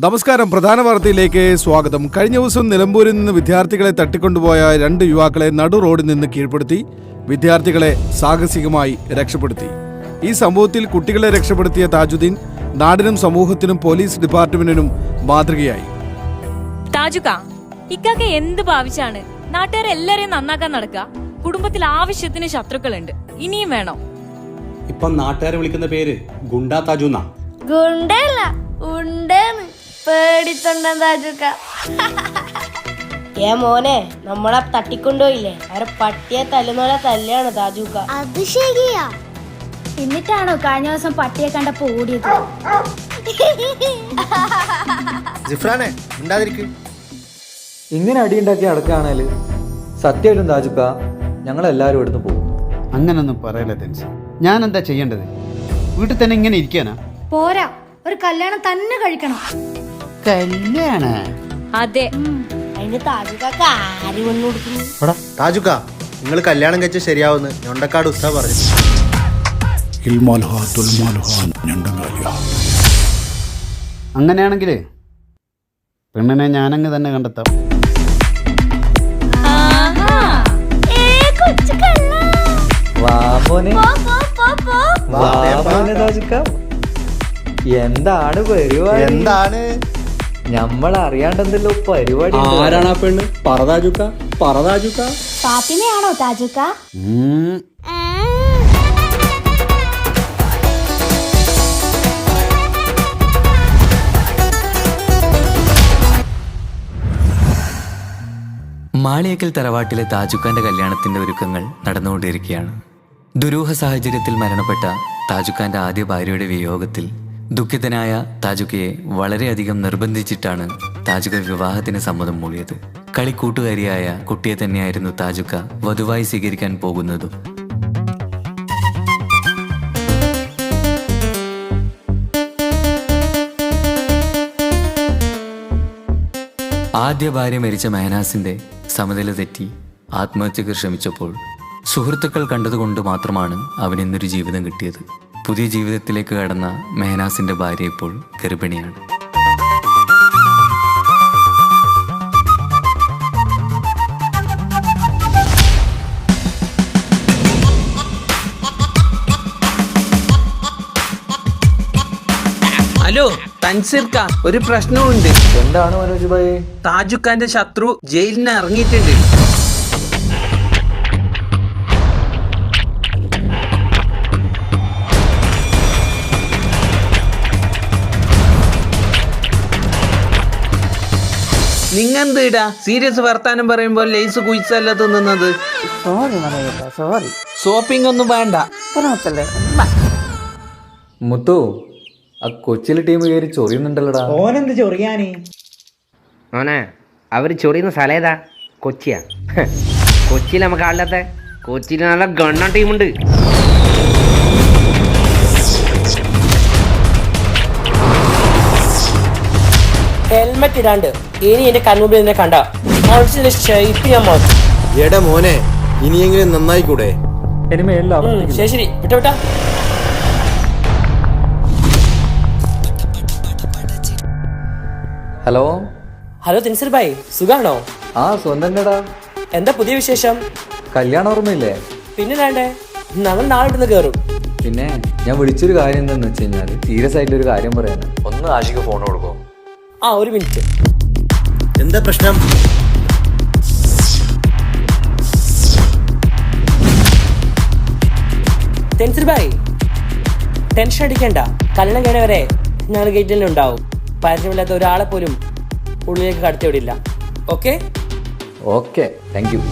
നമസ്കാരം. പ്രധാന വാർത്തയിലേക്ക് സ്വാഗതം. കഴിഞ്ഞ ദിവസം നിലമ്പൂരിൽ നിന്ന് വിദ്യാർത്ഥികളെ തട്ടിക്കൊണ്ടുപോയ 2 യുവാക്കളെ നടു റോഡിൽ നിന്ന് കീഴ്പ്പെടുത്തി വിദ്യാർത്ഥികളെ സാഹസികമായി രക്ഷപ്പെടുത്തി. ഈ സംഭവത്തിൽ കുട്ടികളെ രക്ഷപ്പെടുത്തിയ താജുദ്ദീൻ നാടിനും സമൂഹത്തിനും പോലീസ് ഡിപ്പാർട്ട്മെന്റിനും മാതൃകയായി. താജുക്ക, ഇക്കാക്ക് എന്ത് ഭാവിച്ചാണ് നാട്ടുകാരെല്ലാരെയും നന്നാക്കാൻ നടക്കുക? കുടുംബത്തിൽ ആവശ്യത്തിന് ശത്രുക്കളുണ്ട്, ഇനിയും വേണോ? ഇപ്പൊ നാട്ടുകാരെ വിളിക്കുന്ന പേര് ഗുണ്ടാ താജുന്നാ. ഗുണ്ടല്ല, ഉണ്ടെന്ന് പേടിത്തൊണ്ടൻ താജുക്ക. മോനെ, നമ്മളെ തട്ടിക്കൊണ്ടുപോയില്ലേ, അവരെ പട്ടിയെ തല്ലുന്നോലെ തല്ലാണ് താജുക്ക. അത് ശരിയാ. എന്നിട്ടാണോ കഴിഞ്ഞ ദിവസം പട്ടിയെ കണ്ടപ്പോ ഓടിയത്? ജിഫ്രാനെ ഉണ്ടാതിരിക്കും. ഇങ്ങനെ അടിയുണ്ടാക്കി നടക്കുകയാണേല് സത്യമായിട്ടും താജുക്ക ഞങ്ങളെല്ലാവരും ഇവിടുന്ന് പോകും. അങ്ങനൊന്നും പറയല്ലേ തെൻസ്. ഞാൻ എന്താ ചെയ്യേണ്ടത്? വീട്ടിൽ തന്നെ ഇങ്ങനെ ഇരിക്കാനാ? പോരാ, ഒരു കല്യാണം തന്നെ കഴിക്കണം. കല്യാണ? അതെ. അതിന് താജുക്ക ആര് വന്നു കൊടുക്കുന്നു? താജുക്ക, നിങ്ങൾ കല്യാണം കഴിച്ച ശരിയാവുന്ന് ഞൊണ്ടക്കാട് ഉസ്താ പറഞ്ഞു. അങ്ങനെയാണെങ്കിലേ പെണ്ണിനെ ഞാനങ്ങ് തന്നെ കണ്ടെത്താം. എന്താണ് പരിപാടി? എന്താണ് നമ്മൾ അറിയാണ്ടെന്തല്ലോ പരിപാടി. ആരാണ് ആ പെണ്ണ്? പറതാജുക്ക, പറതാജുക്ക. ഫാത്തിമയാണോ താജുക്ക? മാളിയേക്കൽ തറവാട്ടിലെ താജുക്കാന്റെ കല്യാണത്തിന്റെ ഒരുക്കങ്ങൾ നടന്നുകൊണ്ടിരിക്കുകയാണ്. ദുരൂഹ സാഹചര്യത്തിൽ മരണപ്പെട്ട താജുക്കാന്റെ ആദ്യ ഭാര്യയുടെ വിയോഗത്തിൽ ദുഃഖിതനായ താജുക്കയെ വളരെയധികം നിർബന്ധിച്ചിട്ടാണ് താജുക്ക വിവാഹത്തിന് സമ്മതം മൂളിയത്. കളിക്കൂട്ടുകാരിയായ കുട്ടിയെ തന്നെയായിരുന്നു താജുക്ക വധുവായി സ്വീകരിക്കാൻ പോകുന്നതും. ആദ്യ ഭാര്യ മരിച്ച മെഹനാസിന്റെ സമനില തെറ്റി ആത്മഹത്യക്ക് ശ്രമിച്ചപ്പോൾ സുഹൃത്തുക്കൾ കണ്ടതുകൊണ്ട് മാത്രമാണ് അവനിന്നൊരു ജീവിതം കിട്ടിയത്. പുതിയ ജീവിതത്തിലേക്ക് കടന്ന മെഹനാസിന്റെ ഭാര്യ ഇപ്പോൾ ഗർഭിണിയാണ്. ഹലോ തൻസീർക്ക, ഒരു പ്രശ്നമുണ്ട്. എന്താണ് മനോജ് ഭായി? താജുക്കാന്റെ ശത്രു ജയിലിന് ഇറങ്ങിയിട്ടുണ്ട്. നിങ്ങെന്തിടാ സീരിയസ് വർത്താനം പറയുമ്പോൾ ലേസ് കുയിച്ചല്ല തിന്നുന്നത്? സോറി. ഷോപ്പിംഗ് ഒന്നും വേണ്ട. മുത്തു, ആ കൊച്ചിയിലെ ടീം കയറി ചൊറിയുന്നുണ്ടല്ലോടാ. ഓനെന്ത് ചൊറിയാന്? ഓനെ അവര് ചൊറിയുന്ന സ്ഥലം ഏതാ? കൊച്ചിയാ? കൊച്ചിയിൽ നമുക്ക് ആളില്ലാത്ത? കൊച്ചിയിൽ നല്ല ഗണ്ണ ടീമുണ്ട്. ഹെൽമെറ്റ് ഇടാണ്ട് ഇനി എന്റെ കണ്ണുമ്പിൽ നിന്നെ കണ്ട ഷേപ്പ് ഞാൻ മാറ്റും. എടാ മോനെ, ഇനിയെങ്കിലും നന്നായിക്കൂടെ? ശരി ശരി, വിട്ട. ഹലോ ഹലോ തെൻസീർ ഭായ്, സുഖാണോ? ആ സ്വന്തം. എന്താ പുതിയ വിശേഷം? കല്യാണം ഓർമ്മയില്ലേ? പിന്നെ വേണ്ടേ, നമ്മൾ നാളെ ഇവിടുന്ന് കയറും. പിന്നെ ഞാൻ വിളിച്ചൊരു കാര്യം എന്താന്ന് വെച്ച് കഴിഞ്ഞാല് സീരിയസ് ആയിട്ടൊരു കാര്യം പറയാനാ. ഒന്ന് ആഷിക്ക് ഫോൺ കൊടുക്കോ? ആ, ഒരു മിനിറ്റ്. എന്താ പ്രശ്നം? തെൻസീർ ഭായ്, ടെൻഷൻ അടിക്കണ്ട. കല്യാണം കഴിഞ്ഞവരെ ഞങ്ങൾ ഗേറ്റിൽ ഉണ്ടാവും. പരിചയമില്ലാത്ത ഒരാളെ പോലും ഉള്ളിലേക്ക് കടത്തിവിടില്ല. ഓക്കെ? Okay, thank you.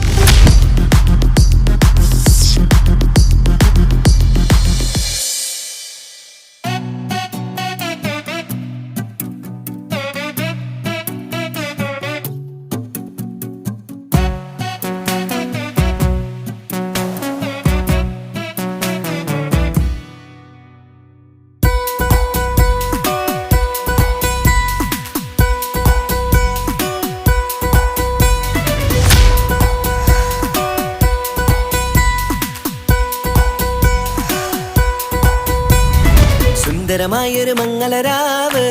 സുന്ദരമായൊരു മംഗളരാവ്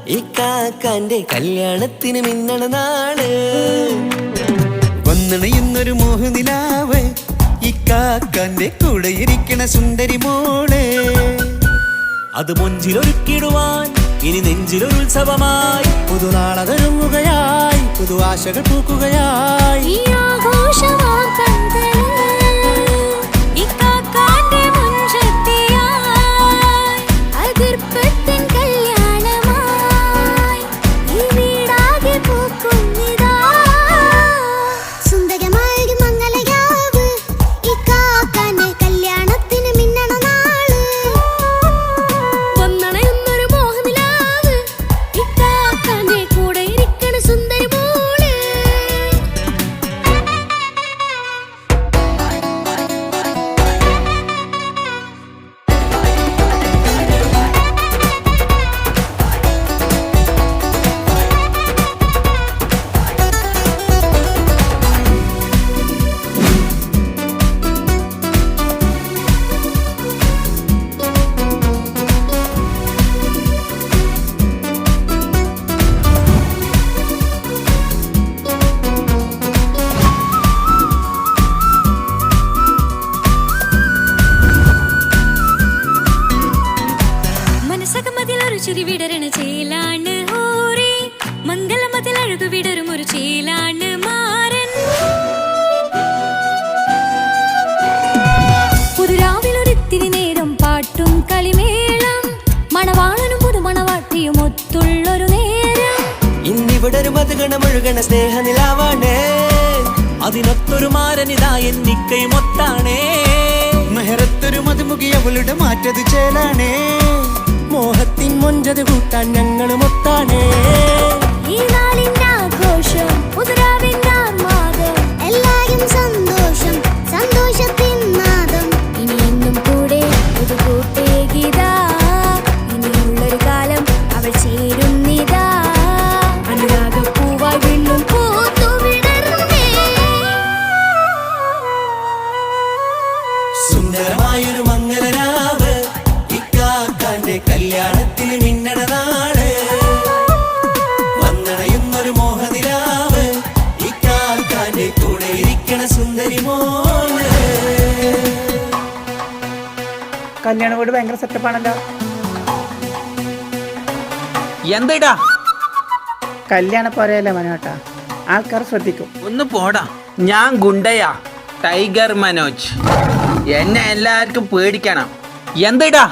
ഇക്കാക്കാന്റെ കല്യാണത്തിന് മിന്നണ നാള് വന്നണയുന്നൊരു മോഹനിലാവ് ഇക്കാക്കാന്റെ കൂടെ ഇരിക്കണ സുന്ദരി മോള് അത് മൊഞ്ചിലൊരുക്കിടുവാൻ ഇനി നെഞ്ചിലൊരു ഉത്സവമായി പുതുനാളതൊരുങ്ങുകയായി പുതു ആശകൾ പൂക്കുകയായി ഈ ആഘോഷമാം കൺകളിൽ ഇക്കാക്കാന്റെ മുൻചെത്തിയായി അതിർപ്പത്തിൻ കല്യാണമായി ഈ വീടാകെ പൂക്കുന്നിതാ സുന്ദരമായൊരു മംഗലയാവ് ഇക്കാക്കാന്റെ കല്യാണത്തിന് മിന്നണ നാള് വന്നണയുന്നൊരു മോഹനിലാവ് ഇക്കാക്കാന്റെ കൂടെ ഇരിക്കണ സുന്ദരി മോള് മനസ്സകമതിലൊരു ചിരി വിടരണ ചേലാണ് ഹോറി മംഗളമതിലഴകു വിടരും ഒരു ചേലാണ് മാരൻ പുതുരാവിലൊരിത്തിരി നേരം പാട്ടും കളിമേളം മണവാളനും പുതുമണവാട്ടിയും ഒത്തുള്ളൊരു നേരം ഇന്നിവിടെ ഒരു മധുഗണമൊഴുകണ സ്നേഹനിലാവാണ് അതിനൊത്തൊരു മാരനിതാ എന്നിക്കയും ഒത്താണേ മെഹറത്തൊരു മധുമുഖി അവളുടെ മാറ്റത് ചേലാണേ മോഹത്തിൻ മൊഞ്ചത് കൂട്ടാൻ ഞങ്ങളും ഒത്താണേ ഈ നാളിന്റെ ആഘോഷം പുതുരാവിന്റെ ആർമാദം എല്ലാരും സന്തോഷം സന്തോഷത്തിൻ നാദം ഇനി എന്നും കൂടെ പുതുകൂട്ടേകിതാ ഇനിയുള്ളൊരു കാലം അവൾ ചേരുന്നിതാ അനുരാഗപ്പൂവായി വീണ്ടും പൂത്തുവിടർന്നേ സുന്ദരമായൊരു മംഗലരാവ് ഇക്കാക്കാന്റെ കല്യാണത്തിന് മിന്നണ നാള് വന്നണയുന്നൊരു മോഹനിലാവ് ഇക്കാക്കാന്റെ കൂടെ ഇരിക്കണ സുന്ദരി മോള് കല്യാണ വീട് ഭയങ്കര സെറ്റപ്പാണല്ലോ. എന്താ കല്യാണ പോരയല്ലേ മനോട്ടാ, ആൾക്കാർ ശ്രദ്ധിക്കും. ഒന്ന് പോടാ, ഞാൻ ഗുണ്ടയാ, ടൈഗർ മനോജ്. എന്നെ എല്ലാവർക്കും പേടിക്കണം. എന്താ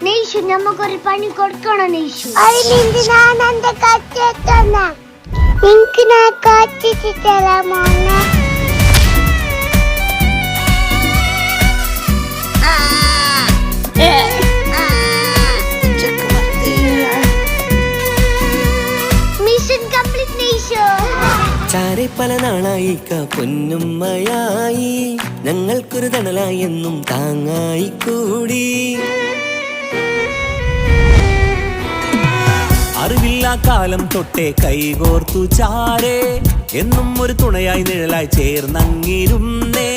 നെയ്ഷു നമുക്കൊരു പണി കൊടുക്കണം നെയ്ഷു അതിലിന്റെ ഞാൻ എന്റെ കച്ചെത്തന്ന നിനക്ക് ഞാൻ കച്ചിട്ട് തരാമോന്നെ മിഷൻ കംപ്ലീറ്റ് നെയ്ഷു ചാരെ പല നാളായി പൊന്നുമ്മയായി ഞങ്ങൾക്കൊരു തണലായി എന്നും താങ്ങായി കൂടി അറിവില്ലാ കാലം തൊട്ടേ കൈകോർത്തു ചാരേ എന്നും ഒരു തുണയായി നിഴലായി ചേർന്നങ്ങിരുന്നേ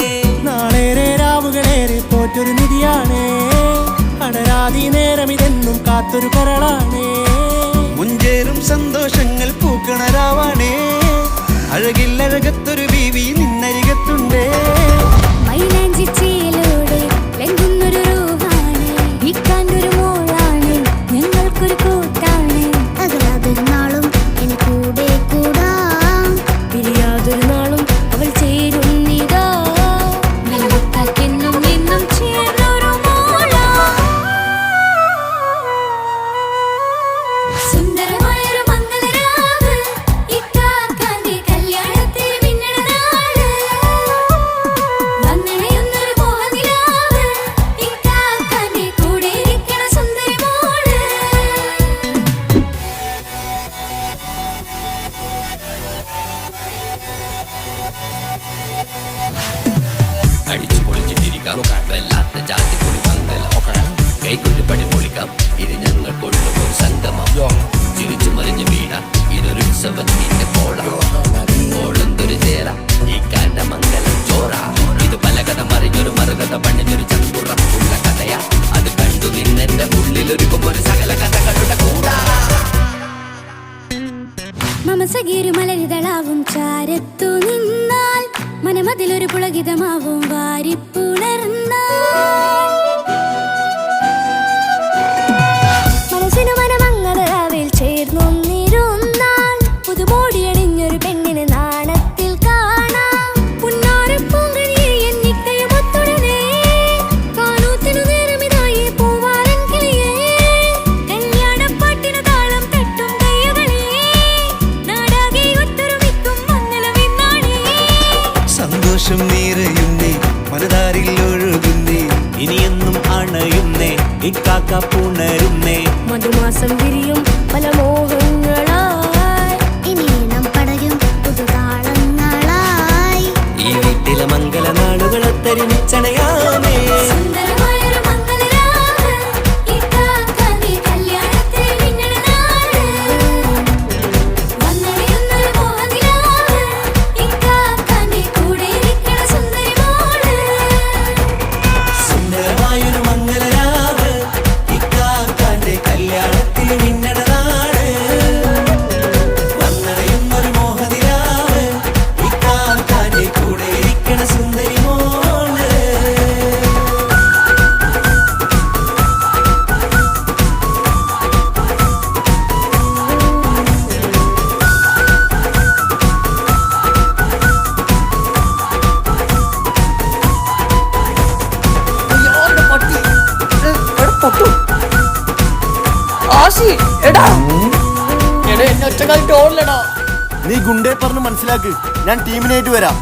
നാളേറെ രാവുകളേറെ പോറ്റൊരു നിധിയാണേ അടരാതി നേരം ഇതെന്നും കാത്തൊരു കരളാണേ മുഞ്ചേറും സന്തോഷങ്ങൾ പൂക്കണരാവാണേ അഴകില്ലഴകത്തൊരു ബീവി നിന്നരികത്തുണ്ടേ മൈലാഞ്ചി ചേലോടെ ലംഘുന്നൊരു രൂപാണ് ഇക്കാണ്ടൊരു മോളാണ് ഞങ്ങൾക്കൊരു കൂട്ടാണ് അകലാതൊരു നാളും എൻ കൂടെ കൂടാം പിരിയാതൊരു നാളും അവൾ ചേരുന്നിതാ എന്നും എന്നും ചേർന്നൊരു മോള സുന്ദരമായൊരു മംഗളരാവ് ഇക്കാക്കാന്റെ കല്യാണത്തിന് മിന്നണ നാള് വന്നണയുന്നൊരു മോഹനിലാവ് ഇക്കാക്കാന്റെ കൂടെ ഇരിക്കണ സുന്ദരി മോള് അടിച്ചു പൊളിച്ചിട്ടിരിക്കാം വല്ലാത്ത ജാതി പൊളി മംഗലം കൈക്കൊണ്ടു പടി പൊളിക്കാം ഇത് ഞങ്ങൾ കൊണ്ടുപോകും സംഗമം ചിരിച്ചു മറിഞ്ഞ് വീണ ഇതൊരു ഉത്സവത്തിന്റെ ഓളന്തൊരു ചേര ഈ കാന്റെ മംഗലം ചോറ ഇത് പല കഥ മറിഞ്ഞൊരു മറുകഥ പണിഞ്ഞൊരു ചങ്കുറപ്പുള്ള കഥയാ അത് കണ്ടു നിന്നെന്റെ ഉള്ളിലൊരുക്കും ഒരു സകല കഥകൾ പുളകിതമാവും വാരിപ്പുണർന്ന മനസ്സിനു മനമങ്ങലാവിൽ ചേർന്നൊന്നിരുന്നാൽ പുതുമോടിയണിഞ്ഞൊരു പെണ്ണിന് നാണത്തിൽ കാണാം പുന്നാരപ്പൂങ്കണിയെ എന്നിക്കയുമൊത്തുടനെ കാനൂത്തിനു നേരമിതായി പൂവാലൻ കിളിയേ കല്യാണപ്പാട്ടിനു താളം തട്ടും കയ്യുകളെ നാടാകെ ഒത്തൊരുമിക്കും മംഗളമിന്നാണേ സന്തോഷം നിറയുന്നേ മനതാരിൽ ഒഴുകുന്നേ ഇനിയെന്നും അണയുന്നേ ഇക്കാക്ക പുണരുന്നേ മധുമാസം വിരിയും പല മോഹങ്ങളായി ഇനി നാം പടരും പുതുതാളങ്ങളായി ഈ വീട്ടിലെ മംഗള നാളുകളെ തരിച്ചണയാമേ സുന്ദരമായൊരു മംഗളരാവ് ഇക്കാക്കാന്റെ കല്യാണത്തിൽ മിന്നണ നാള് വന്നണിയുന്നൊരു മോഹനിലാവ് ഇക്കാക്കാന്റെ കൂടെ ഇരിക്കണ സുന്ദരി മോള് സുന്ദരമായൊരു മംഗളരാവ് ഇക്കാക്കാന്റെ കല്യാണത്തിൽ മിന്നണ നാട് വന്നടയുന്നൊരു മോഹനിലാവ് ഇക്കാക്കാന്റെ കൂടെ ഇരിക്കണ സുന്ദരി മോള് നീ ഗുണ്ടേ പറഞ്ഞ് മനസ്സിലാക്ക്. ഞാൻ ടീമിനായിട്ട് വരാം.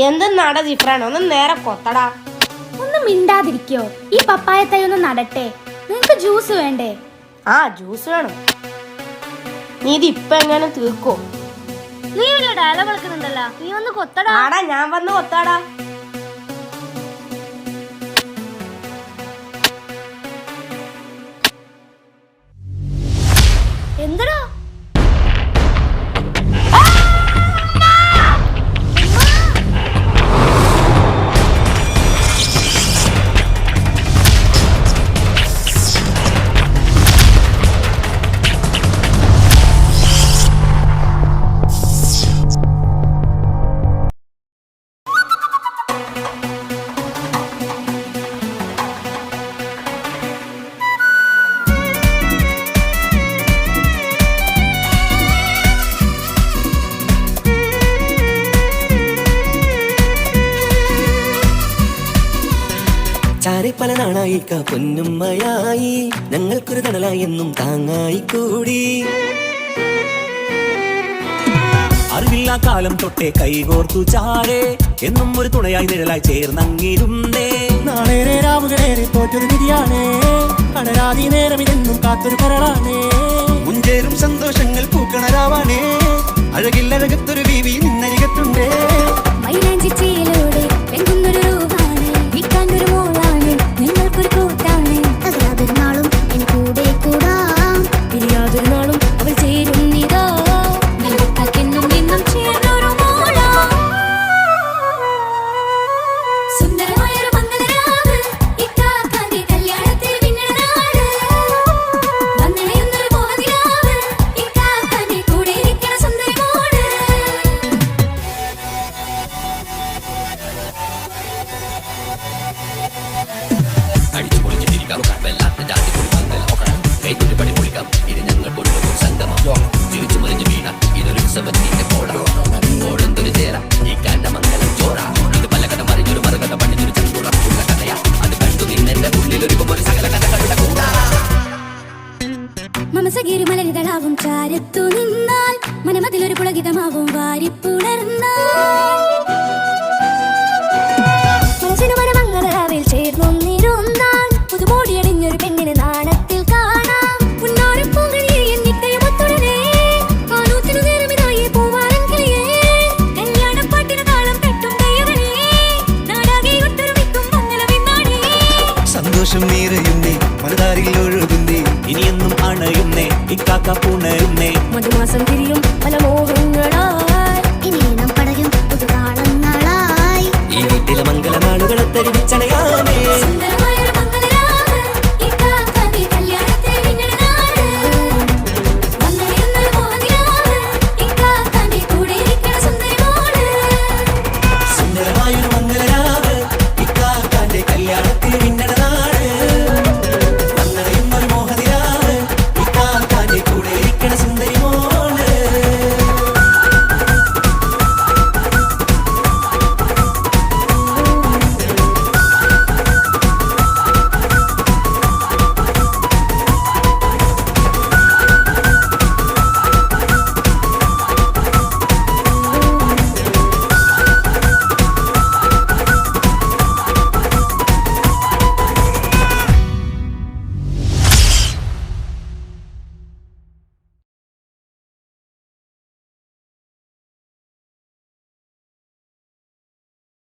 എന്തെന്നാടാ ജിഫ്രാൻ ഒന്ന് നേരെ കൊത്തടാ. ഒന്ന് മിണ്ടാതിരിക്കോ. ഈ പപ്പായ തൈ ഒന്ന് നടട്ടെ. നിങ്ങക്ക് ജ്യൂസ് വേണ്ടേ? ആ ജ്യൂസ് വേണം. നീ ഇത് ഇപ്പൊ എങ്ങനെ തീർക്കോ? നീ വലിയ ഡയലോഗ് കളിക്കുന്നുണ്ടല്ലോ. നീ വന്ന് കൊത്തടാ. ആടാ ഞാൻ വന്ന് കൊത്താടാ. എന്തടാ ചാരപ്പല നാണായി പൊന്നുമ്മയായി ഞങ്ങൾക്കൊരു തണലായി എന്നും താങ്ങായി കൂടി അറിവില്ലാ കാലം തൊട്ടേ കൈകോർത്തു ചാരേ എന്നും ഒരു തുണയായി നിഴലായി ചേർന്നങ്ങിരുന്നേ നാളേറെ രാവുകളേറെ തോറ്റൊരു വിധിയാണേ അടരാതി നേരം ഇതെന്നും കാത്തൊരു കരളാണേ മുഞ്ചേറും സന്തോഷങ്ങൾ പൂക്കണരാവാണേ അഴകില്ലഴകത്തൊരു വീവി നിന്നരികത്തുണ്ടേ